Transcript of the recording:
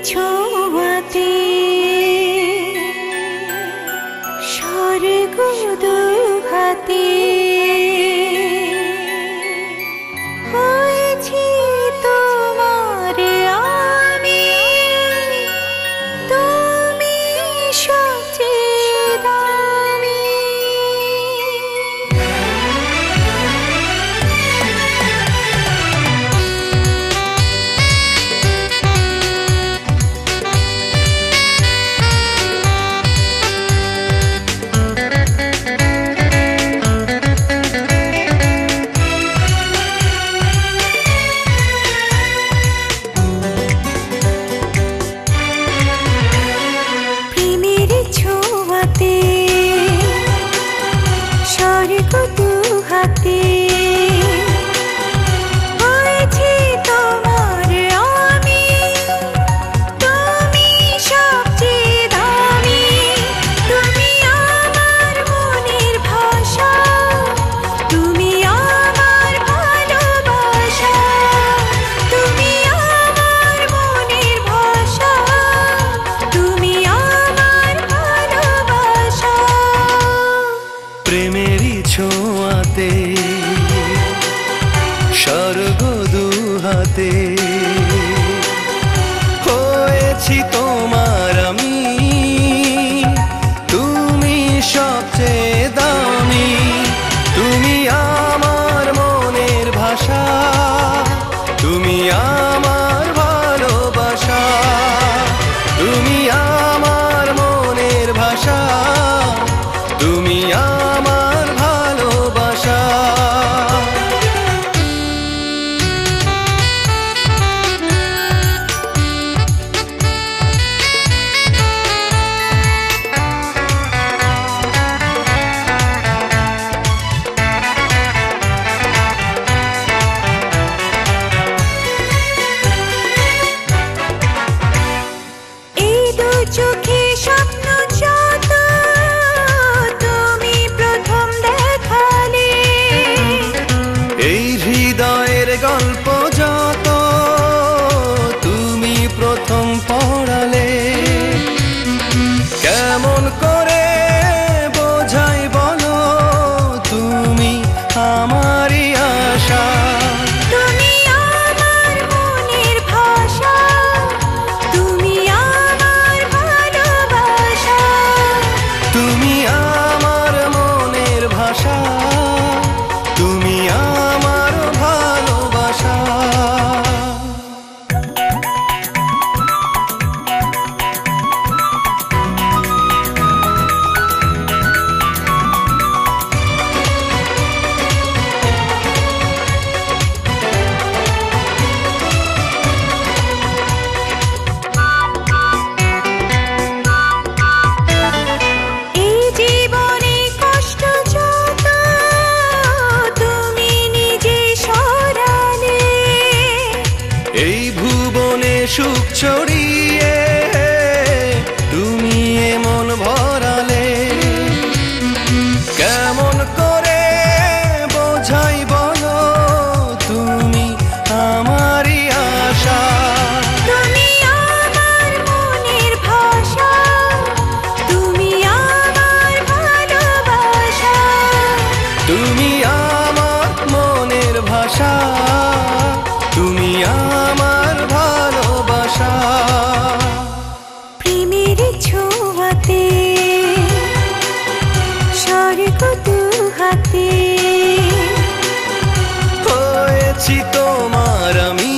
ছোঁয়াতে স্বর্গ দুহাতে হয়েছি তোমার আমি, তুমি সবচেয়ে দামি। স্বর্গ দুহাতে হয়েছি তোমার আমি, তুমি সবচেয়ে দামি। তুমি আমার মনের ভাষা, তুমি আমার ভালোবাসা, তুমি আমার মনের ভাষা, তুমি আমার ভালোবাসা। প্রেমেরই ছোঁয়াতে স্বর্গ দুহাতে হয়েছি তোমার আমি, তুমি সবচেয়ে দামি। তুমি আমার মনের ভাষা, তুমি আমার ভালোবাসা, তুমি আমার মনের ভাষা, তুমি আমার ভালোবাসা। এই দু চোখে স্বপ্ন যত তুমি প্রথম দেখালে, এই হৃদয়ের গল্প যত তুমি প্রথম পড়ালে, কেমন করে বোঝাই বলো তুমি আমারই আশা। তুমি আমার মনের ভাষা, তুমি আমার ভালোবাসা, তুমি আমার মনের ভাষা, তুমি আমার ভালোবাসা। এই জীবনে কষ্ট যত তুমি নিজে সরালে, এই ভুবনে সুখ ছড়িয়ে তুমি এমন ভরালে, কেমন করে বোঝাই বলো তুমি আমারই আশা। তুমি আমার মনের ভাষা, তুমি আমার ভালোবাসা, তুমি আমার মনের ভাষা, তুমি আমার ভালোবাসা। প্রেমের ছোঁয়াতে স্বর্গ দুহাতে হয়েছি তোমার আমি,